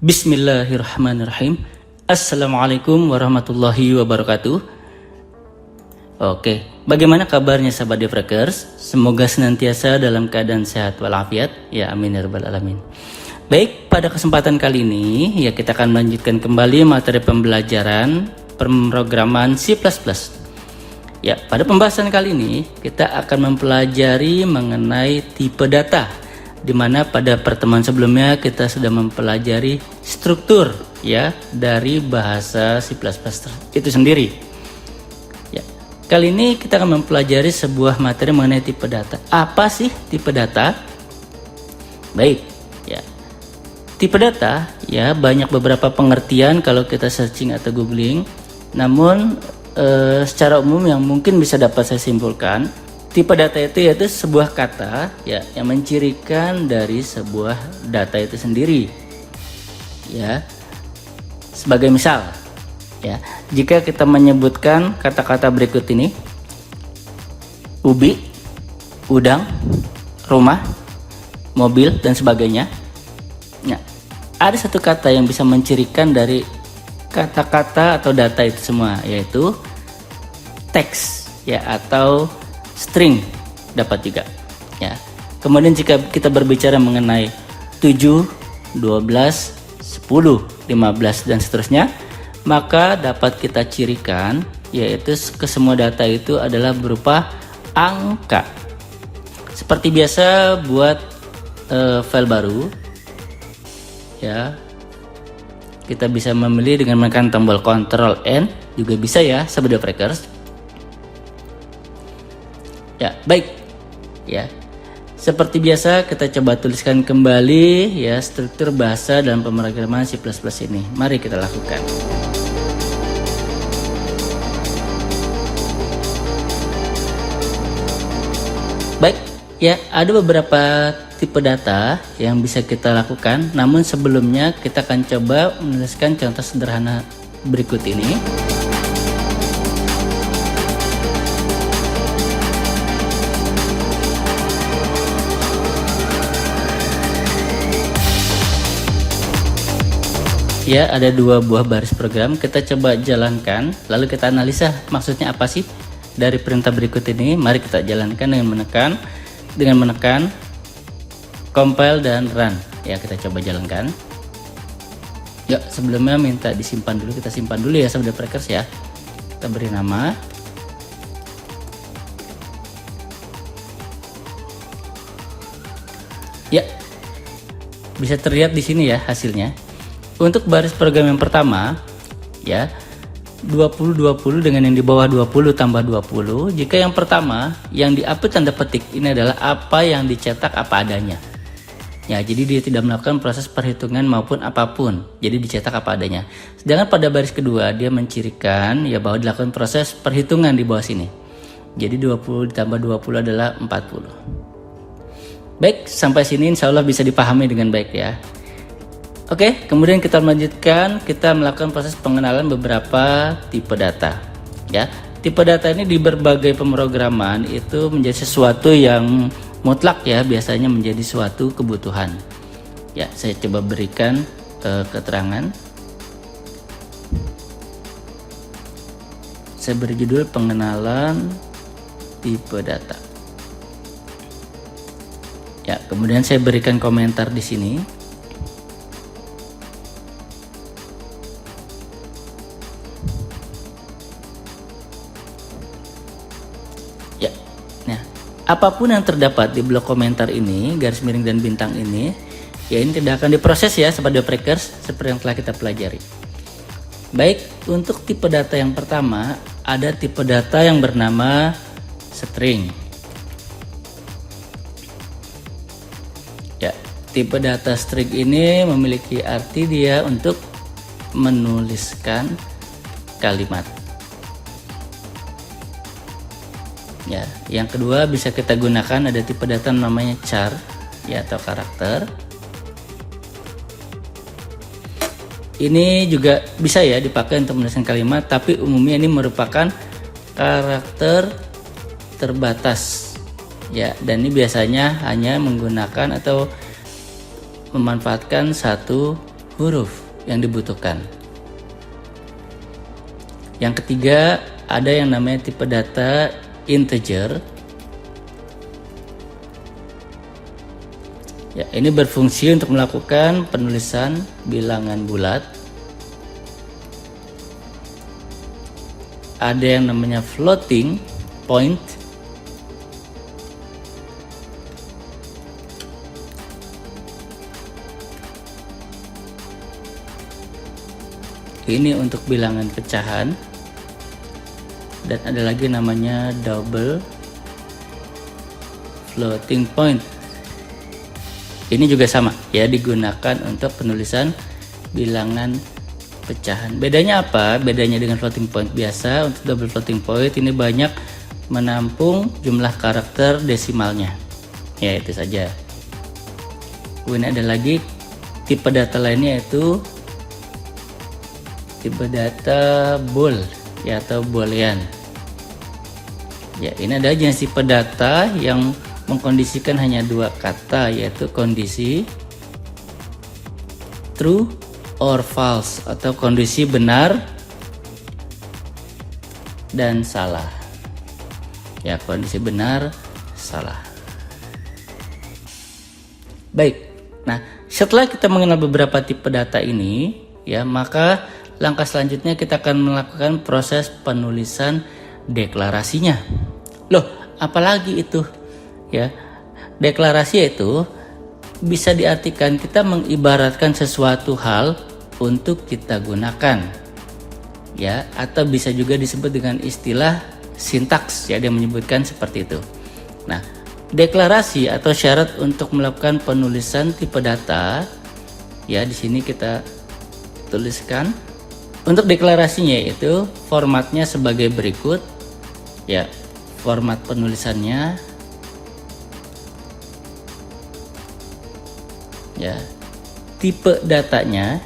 Bismillahirrahmanirrahim. Assalamualaikum warahmatullahi wabarakatuh. Oke, bagaimana kabarnya sahabat Devrakers? Semoga senantiasa dalam keadaan sehat walafiat. Ya amin ya rabbal alamin. Baik, pada kesempatan kali ini ya kita akan melanjutkan kembali materi pembelajaran pemrograman C++. Ya, pada pembahasan kali ini kita akan mempelajari mengenai tipe data, di mana pada pertemuan sebelumnya kita sudah mempelajari struktur ya dari bahasa C++ itu sendiri. Ya, kali ini kita akan mempelajari sebuah materi mengenai tipe data. Apa sih tipe data? Baik, ya. Tipe data ya banyak beberapa pengertian kalau kita searching atau googling. Namun secara umum yang mungkin bisa dapat saya simpulkan, tipe data itu yaitu sebuah kata ya yang mencirikan dari sebuah data itu sendiri. Ya. Sebagai misal, ya, jika kita menyebutkan kata-kata berikut ini: ubi, udang, rumah, mobil dan sebagainya. Nah, ada satu kata yang bisa mencirikan dari kata-kata atau data itu semua, yaitu teks ya atau string dapat juga ya. Kemudian jika kita berbicara mengenai 7, 12, 10, 15 dan seterusnya, maka dapat kita cirikan yaitu ke semua data itu adalah berupa angka. Seperti biasa buat file baru ya, kita bisa memilih dengan menekan tombol Ctrl N, juga bisa ya sahabat Devrakers. Ya, baik. Ya. Seperti biasa kita coba tuliskan kembali ya struktur bahasa dalam pemrograman C++ ini. Mari kita lakukan. Baik, ya ada beberapa tipe data yang bisa kita lakukan. Namun sebelumnya kita akan coba menuliskan contoh sederhana berikut ini. Ya, ada dua buah baris program. Kita coba jalankan, lalu kita analisa maksudnya apa sih dari perintah berikut ini. Mari kita jalankan dengan menekan compile dan run. Ya, kita coba jalankan. Ya, sebelumnya minta disimpan dulu. Kita simpan dulu ya sahabat Devrakers ya. Kita beri nama. Ya, bisa terlihat di sini ya hasilnya. Untuk baris program yang pertama ya 20 dengan yang di bawah 20 tambah 20. Jika yang pertama yang di-upload tanda petik ini adalah apa yang dicetak apa adanya. Ya, jadi dia tidak melakukan proses perhitungan maupun apapun. Jadi dicetak apa adanya. Sedangkan pada baris kedua dia mencirikan ya bahwa dilakukan proses perhitungan di bawah sini. Jadi 20 ditambah 20 adalah 40. Baik, sampai sini insya Allah bisa dipahami dengan baik ya. Oke, kemudian kita melanjutkan, kita melakukan proses pengenalan beberapa tipe data. Ya, tipe data ini di berbagai pemrograman itu menjadi sesuatu yang mutlak ya, biasanya menjadi suatu kebutuhan. Ya, saya coba berikan keterangan. Saya beri judul pengenalan tipe data. Ya, kemudian saya berikan komentar di sini. Apapun yang terdapat di blok komentar ini, garis miring dan bintang ini, ya ini tidak akan diproses ya sahabat Devrakers seperti yang telah kita pelajari. Baik, untuk tipe data yang pertama, ada tipe data yang bernama string. Ya, tipe data string ini memiliki arti dia untuk menuliskan kalimat. Ya, yang kedua bisa kita gunakan ada tipe data namanya char ya atau karakter. Ini juga bisa ya dipakai untuk menuliskan kalimat, tapi umumnya ini merupakan karakter terbatas. Ya, dan ini biasanya hanya menggunakan atau memanfaatkan satu huruf yang dibutuhkan. Yang ketiga, ada yang namanya tipe data integer. Ya, ini berfungsi untuk melakukan penulisan bilangan bulat. Ada yang namanya floating point. Ini untuk bilangan pecahan. Dan ada lagi namanya double floating point. Ini juga sama ya, digunakan untuk penulisan bilangan pecahan. Bedanya apa? Bedanya dengan floating point biasa, untuk double floating point ini banyak menampung jumlah karakter desimalnya. Ya, itu saja. Kemudian ada lagi tipe data lainnya, yaitu tipe data bool ya, atau boolean. Ya, ini ada jenis tipe data yang mengkondisikan hanya dua kata, yaitu kondisi true or false, atau kondisi benar dan salah. Ya, kondisi benar, salah. Baik. Nah, setelah kita mengenal beberapa tipe data ini, ya, maka langkah selanjutnya kita akan melakukan proses penulisan deklarasinya. Loh, apalagi itu? Ya, deklarasi itu bisa diartikan kita mengibaratkan sesuatu hal untuk kita gunakan. Ya, atau bisa juga disebut dengan istilah sintaks, ya, dia menyebutkan seperti itu. Nah, deklarasi atau syarat untuk melakukan penulisan tipe data, ya, di sini kita tuliskan. Untuk deklarasinya itu formatnya sebagai berikut. Ya, format penulisannya, ya, tipe datanya,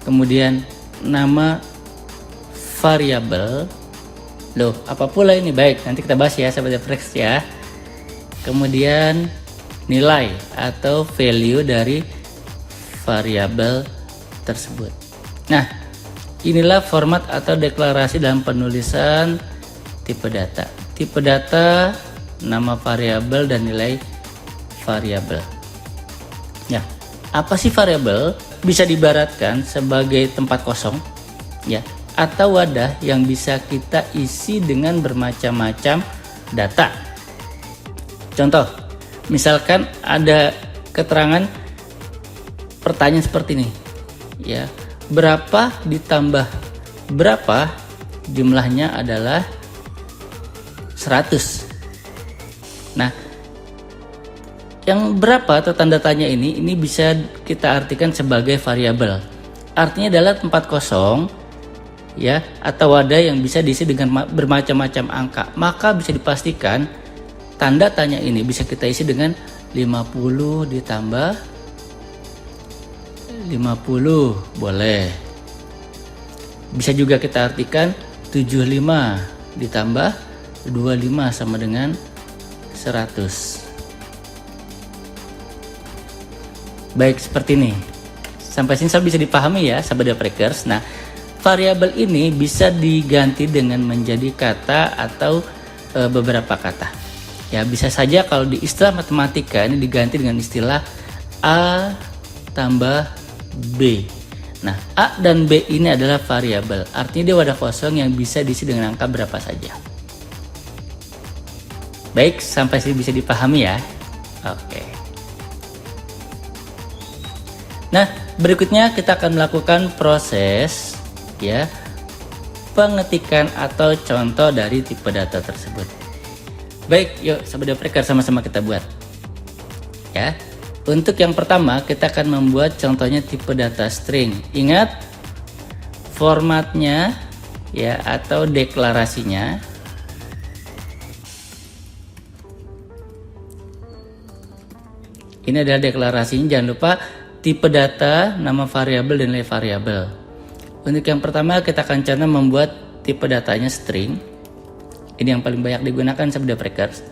kemudian nama variabel. Loh, apa pula ini? Baik, nanti kita bahas ya sahabat Frex ya. Kemudian nilai atau value dari variabel tersebut. Nah, inilah format atau deklarasi dalam penulisan tipe data. Tipe data, nama variabel dan nilai variabel. Ya, apa sih variabel? Bisa diibaratkan sebagai tempat kosong, ya, atau wadah yang bisa kita isi dengan bermacam-macam data. Contoh, misalkan ada keterangan pertanyaan seperti ini, ya, berapa ditambah berapa, jumlahnya adalah 100. Nah, yang berapa atau tanda tanya ini bisa kita artikan sebagai variabel. Artinya adalah tempat kosong, ya, atau wadah yang bisa diisi dengan bermacam-macam angka. Maka bisa dipastikan tanda tanya ini bisa kita isi dengan 50 ditambah 50, boleh. Bisa juga kita artikan 75 ditambah 25 sama dengan 100. Baik, seperti ini. Sampai sini bisa dipahami ya sahabat Freakers. Nah, variabel ini bisa diganti dengan menjadi kata atau beberapa kata. Ya, bisa saja kalau di istilah matematika ini diganti dengan istilah A tambah B. Nah, A dan B ini adalah variabel. Artinya dia wadah kosong yang bisa diisi dengan angka berapa saja. Baik, sampai sini bisa dipahami ya. Oke. Nah, berikutnya kita akan melakukan proses, ya, pengetikan atau contoh dari tipe data tersebut. Baik, yuk sahabat Freakers sama-sama kita buat. Ya. Untuk yang pertama kita akan membuat contohnya tipe data string. Ingat formatnya, ya, atau deklarasinya. Ini adalah deklarasinya, jangan lupa tipe data, nama variabel dan nilai variabel. Untuk yang pertama kita akan coba membuat tipe datanya string. Ini yang paling banyak digunakan sahabat Freakers.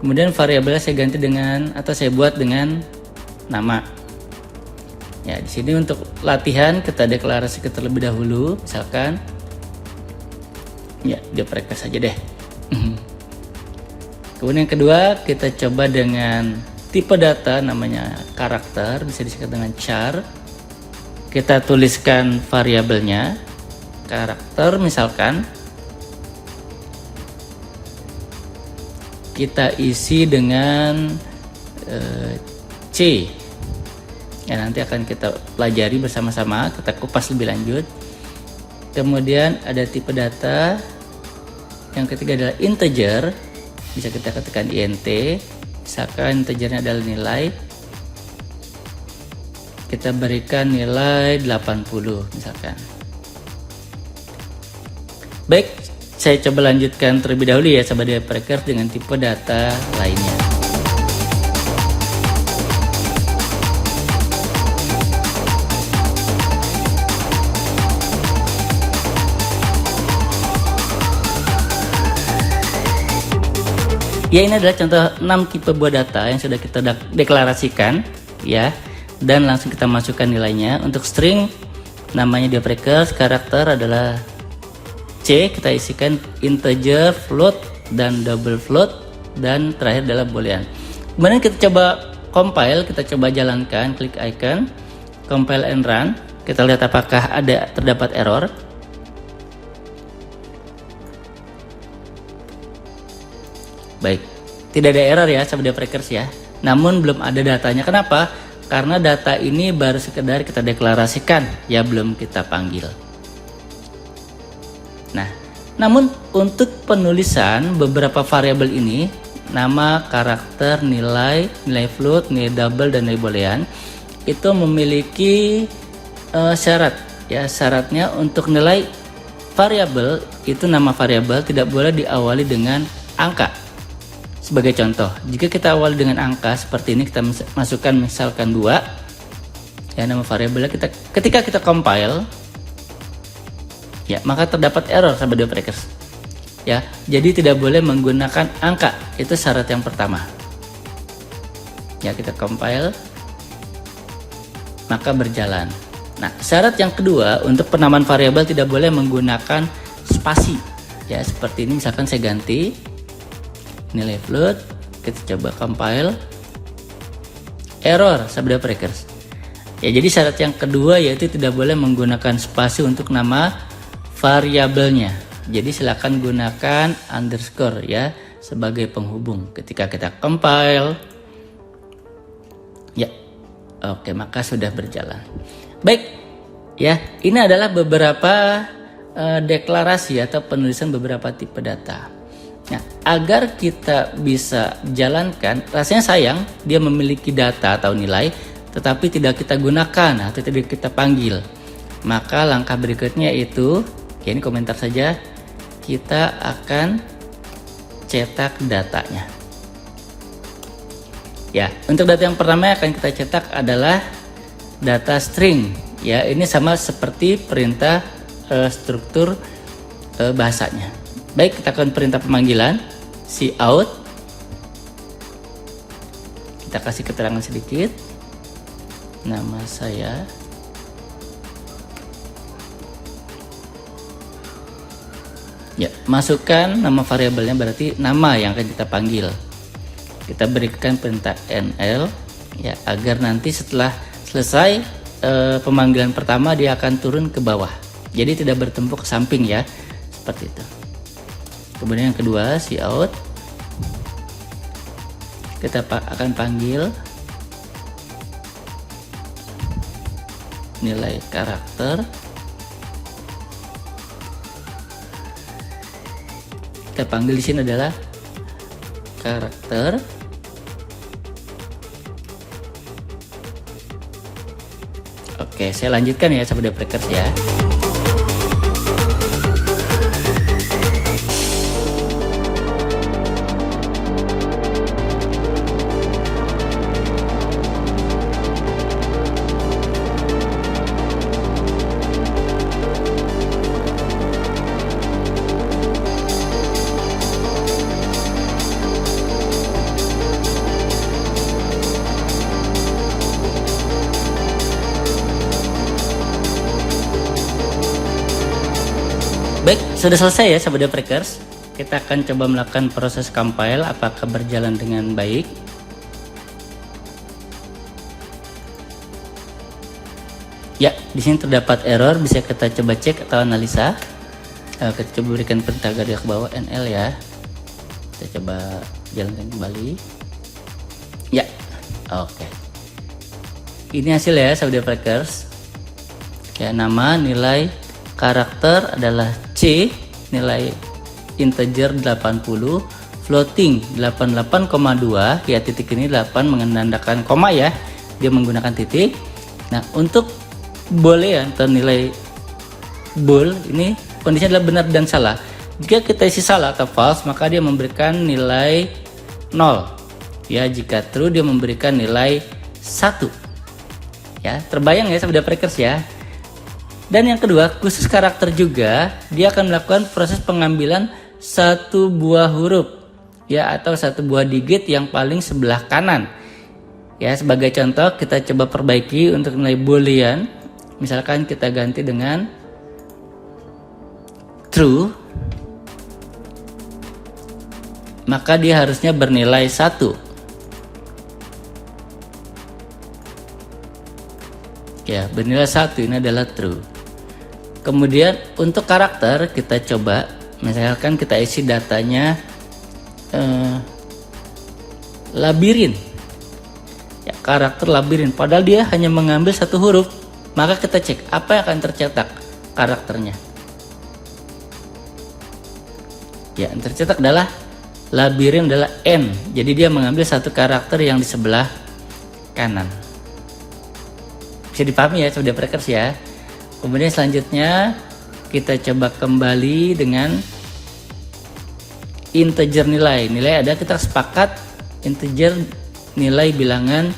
Kemudian variabelnya saya ganti dengan, atau saya buat dengan nama. Ya, di sini untuk latihan kita deklarasikan terlebih dahulu, misalkan ya dia preker saja deh. Kemudian yang kedua kita coba dengan tipe data namanya karakter, bisa disingkat dengan char. Kita tuliskan variabelnya karakter, misalkan kita isi dengan C. Ya, nanti akan kita pelajari bersama-sama, kita kupas lebih lanjut. Kemudian ada tipe data. Yang ketiga adalah integer, bisa kita ketikkan int, misalkan integernya adalah nilai, kita berikan nilai 80 misalkan. Baik, saya coba lanjutkan terlebih dahulu ya sahabat developer dengan tipe data lainnya. Ya, ini adalah contoh 6 tipe buah data yang sudah kita deklarasikan ya, dan langsung kita masukkan nilainya. Untuk string namanya developer, karakter adalah C, kita isikan integer, float, dan double float, dan terakhir adalah boolean. Kemudian kita coba compile, kita coba jalankan, klik icon, compile and run. Kita lihat apakah terdapat error. Baik, tidak ada error ya sahabat developers ya. Namun belum ada datanya. Kenapa? Karena data ini baru sekedar kita deklarasikan, ya belum kita panggil. Nah, namun untuk penulisan beberapa variabel ini, nama, karakter, nilai float, nilai double, dan nilai boolean, itu memiliki syarat. Ya, syaratnya untuk nilai variabel itu, nama variabel tidak boleh diawali dengan angka. Sebagai contoh, jika kita awali dengan angka seperti ini, kita masukkan misalkan 2, ya nama variabelnya, ketika kita compile, ya maka terdapat error sahabat developers. Ya, jadi tidak boleh menggunakan angka, itu syarat yang pertama. Ya, kita compile, maka berjalan. Nah, syarat yang kedua untuk penamaan variabel tidak boleh menggunakan spasi. Ya, seperti ini misalkan saya ganti nilai float, kita coba compile, error sahabat developers. Ya, jadi syarat yang kedua yaitu tidak boleh menggunakan spasi untuk nama variabelnya. Jadi silakan gunakan underscore ya sebagai penghubung ketika kita compile. Ya, oke, maka sudah berjalan. Baik, ya ini adalah beberapa deklarasi atau penulisan beberapa tipe data. Nah, agar kita bisa jalankan, rasanya sayang dia memiliki data atau nilai tetapi tidak kita gunakan atau tidak kita panggil. Maka langkah berikutnya itu, ya ini komentar saja, kita akan cetak datanya. Ya, untuk data yang pertama yang akan kita cetak adalah data string. Ya, ini sama seperti perintah struktur bahasanya. Baik, kita akan perintah pemanggilan cout. Kita kasih keterangan sedikit. Nama saya. Ya, masukkan nama variabelnya, berarti nama yang akan kita panggil. Kita berikan perintah nl ya, agar nanti setelah selesai pemanggilan pertama dia akan turun ke bawah. Jadi tidak bertumpuk ke samping ya. Seperti itu. Kemudian yang kedua cout. Kita akan panggil nilai karakter. Kita panggil di sini adalah karakter. Oke, saya lanjutkan ya sahabat developers ya. Baik, sudah selesai ya Sobat Deoprakers. Kita akan coba melakukan proses compile apakah berjalan dengan baik. Ya, di sini terdapat error, bisa kita coba cek atau analisa. Kita coba berikan perintah garis ke bawah NL ya. Kita coba jalankan kembali. Ya, oke. Ini hasil ya Sobat Deoprakers. Ya, nama, nilai, karakter adalah C, nilai integer 80, floating 88,2, ya titik ini 8 menandakan koma ya, dia menggunakan titik. Nah, untuk boolean atau nilai bool ini kondisinya adalah benar dan salah. Jika kita isi salah atau false, maka dia memberikan nilai 0. Ya, jika true dia memberikan nilai 1. Ya, terbayang ya Sobat Deoprakers ya. Dan yang kedua, khusus karakter juga, dia akan melakukan proses pengambilan satu buah huruf ya, atau satu buah digit yang paling sebelah kanan. Ya, sebagai contoh kita coba perbaiki untuk nilai boolean. Misalkan kita ganti dengan true, maka dia harusnya bernilai 1. Ya, bernilai 1, ini adalah true. Kemudian untuk karakter kita coba, misalkan kita isi datanya labirin. Ya, karakter labirin, padahal dia hanya mengambil satu huruf. Maka kita cek apa yang akan tercetak karakternya. Ya, yang tercetak adalah labirin adalah N. Jadi dia mengambil satu karakter yang di sebelah kanan. Bisa dipahami ya Sobat Deoprakers ya. Kemudian selanjutnya kita coba kembali dengan integer nilai. Nilai ada, kita sepakat integer nilai bilangan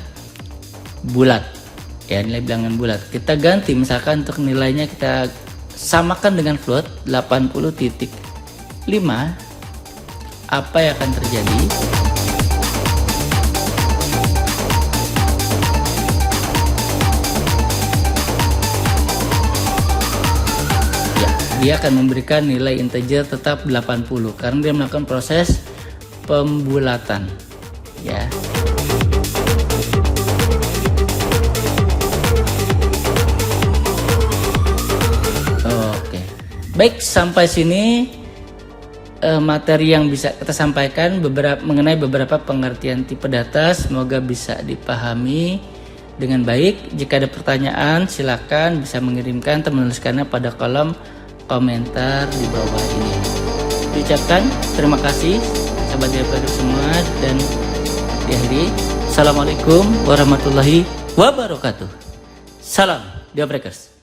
bulat. Ya, nilai bilangan bulat. Kita ganti misalkan untuk nilainya kita samakan dengan float 80.5. Apa yang akan terjadi? Dia akan memberikan nilai integer tetap 80 karena dia melakukan proses pembulatan ya. Oke, baik, sampai sini materi yang bisa kita sampaikan mengenai beberapa pengertian tipe data. Semoga bisa dipahami dengan baik. Jika ada pertanyaan silakan bisa mengirimkan atau menuliskannya pada kolom komentar di bawah ini. Diucapkan terima kasih Sobat Deoprakers semua dan diakhiri Assalamualaikum warahmatullahi wabarakatuh. Salam Deoprakers.